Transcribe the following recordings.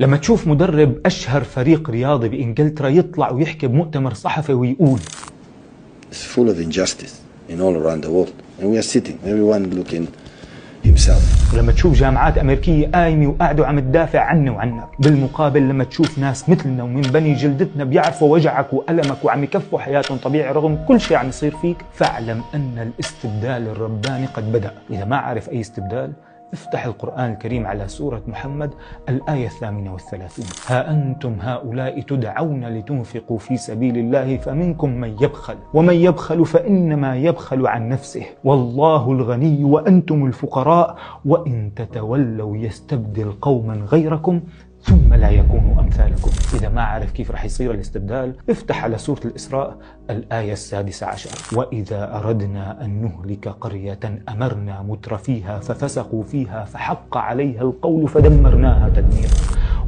لما تشوف مدرب أشهر فريق رياضي بإنجلترا يطلع ويحكي بمؤتمر صحفي ويقول It's full of injustice in all around the world and we are sitting everyone looking himself. ولما تشوف جامعات أمريكية قايمة وقاعدة وعم تدافع عنا وعنك، بالمقابل لما تشوف ناس مثلنا ومن بني جلدتنا بيعرفوا وجعك وألمك وعم يكفوا حياتهم طبيعي رغم كل شيء عم يصير فيك، فاعلم أن الاستبدال الرباني قد بدأ. إذا ما عارف أي استبدال افتح القرآن الكريم على سورة محمد الآية 38. ها أنتم هؤلاء تدعون لتنفقوا في سبيل الله فمنكم من يبخل ومن يبخل فإنما يبخل عن نفسه والله الغني وأنتم الفقراء وإن تتولوا يستبدل قوما غيركم ثم لا يكونوا أمثالكم. إذا ما عارف كيف رح يصير الاستبدال افتح على سورة الإسراء الآية 16. وإذا أردنا أن نهلك قرية أمرنا مترفيها ففسقوا فيها فحق عليها القول فدمرناها تدميرا.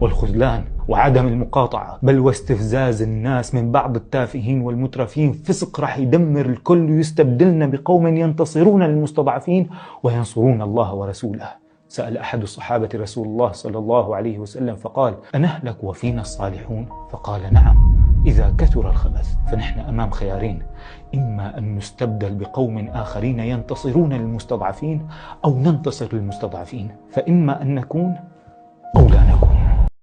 والخذلان وعدم المقاطعة بل واستفزاز الناس من بعض التافهين والمترفين فسق رح يدمر الكل ويستبدلنا بقوم ينتصرون للمستضعفين وينصرون الله ورسوله. سأل أحد الصحابة رسول الله صلى الله عليه وسلم فقال أنهلك وفينا الصالحون؟ فقال نعم إذا كثر الخبث. فنحن أمام خيارين، إما أن نستبدل بقوم آخرين ينتصرون للمستضعفين أو ننتصر للمستضعفين، فإما أن نكون أو لا نكون.